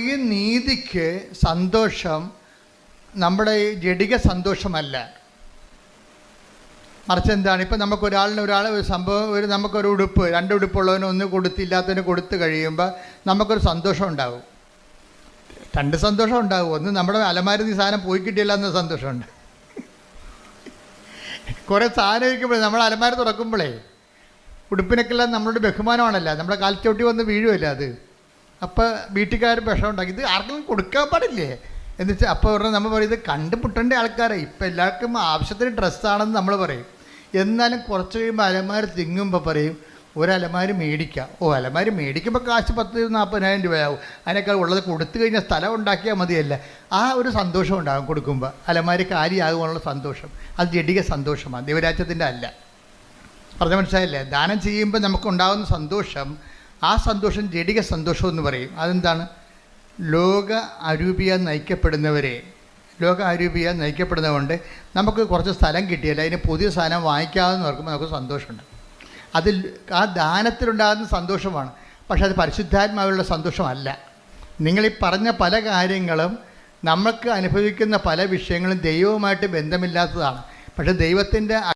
ഈ നീതിക്ക് സന്തോഷം നമ്മുടെ ഈ ജഡിക സന്തോഷമല്ല, മറിച്ച് എന്താണ്? ഇപ്പം ഒരാൾ ഒരു സംഭവം, നമുക്കൊരു ഉടുപ്പ്, 2 ഉടുപ്പുള്ളവന് ഒന്ന് കൊടുത്തില്ലാത്തതിന് കൊടുത്തു കഴിയുമ്പോൾ നമുക്കൊരു സന്തോഷം ഉണ്ടാവും. 2 സന്തോഷം ഉണ്ടാവും. ഒന്ന് നമ്മുടെ അലമാരി സാധനം പോയി കിട്ടിയില്ല എന്ന സന്തോഷമുണ്ട്. കുറേ സാധനം ഇരിക്കുമ്പോഴേ നമ്മൾ അലമാരി തുറക്കുമ്പോഴേ ഉടുപ്പിനൊക്കെല്ലാം നമ്മളോട് ബഹുമാനമാണല്ല, നമ്മുടെ കാൽച്ചോട്ടി വന്ന് വീഴുമല്ല അത്. അപ്പോൾ വീട്ടുകാർ വിഷം ഉണ്ടാക്കി, ഇത് ആർക്കും കൊടുക്കാൻ പാടില്ലേ എന്ന് വെച്ചാൽ അപ്പോൾ നമ്മൾ പറയും ഇത് കണ്ടുമുട്ടേണ്ട ആൾക്കാരെ. ഇപ്പം എല്ലാവർക്കും ആവശ്യത്തിന് ഡ്രസ്സാണെന്ന് നമ്മൾ പറയും. എന്നാലും കുറച്ച് കഴിയുമ്പോൾ അലമാരി തിങ്ങുമ്പോൾ പറയും ഒരലമാരി മേടിക്കാം. അലമാരി മേടിക്കുമ്പോൾ കാശ് 30,000-40,000 രൂപയാവും. അതിനേക്കാൾ ഉള്ളത് കൊടുത്തു കഴിഞ്ഞാൽ സ്ഥലം ഉണ്ടാക്കിയാൽ മതിയല്ല. ആ ഒരു സന്തോഷം ഉണ്ടാകും കൊടുക്കുമ്പോൾ. അലമാരി കാര്യമാകുവാനുള്ള സന്തോഷം അത് ജഡിക സന്തോഷമാണ്, ദൈവരാജ്യത്തിൻ്റെ അല്ല. പറഞ്ഞ മനസ്സിലായില്ലേ? ദാനം ചെയ്യുമ്പോൾ നമുക്കുണ്ടാകുന്ന സന്തോഷം, ആ സന്തോഷം ജഡിക സന്തോഷം എന്ന് പറയും. അതെന്താണ്? ലോക അരൂപിയാൽ നയിക്കപ്പെടുന്നതുകൊണ്ട് നമുക്ക് കുറച്ച് സ്ഥലം കിട്ടിയല്ല, അതിന് പുതിയ സാധനം വാങ്ങിക്കാമെന്ന് ഓർക്കുമ്പോൾ നമുക്ക് സന്തോഷമുണ്ട്. അതിൽ ആ ദാനത്തിലുണ്ടാകുന്ന സന്തോഷമാണ്. പക്ഷെ അത് പരിശുദ്ധാത്മാവിലുള്ള സന്തോഷമല്ല. നിങ്ങളീ പറഞ്ഞ പല കാര്യങ്ങളും നമുക്ക് അനുഭവിക്കുന്ന പല വിഷയങ്ങളും ദൈവവുമായിട്ട് ബന്ധമില്ലാത്തതാണ്. പക്ഷേ ദൈവത്തിൻ്റെ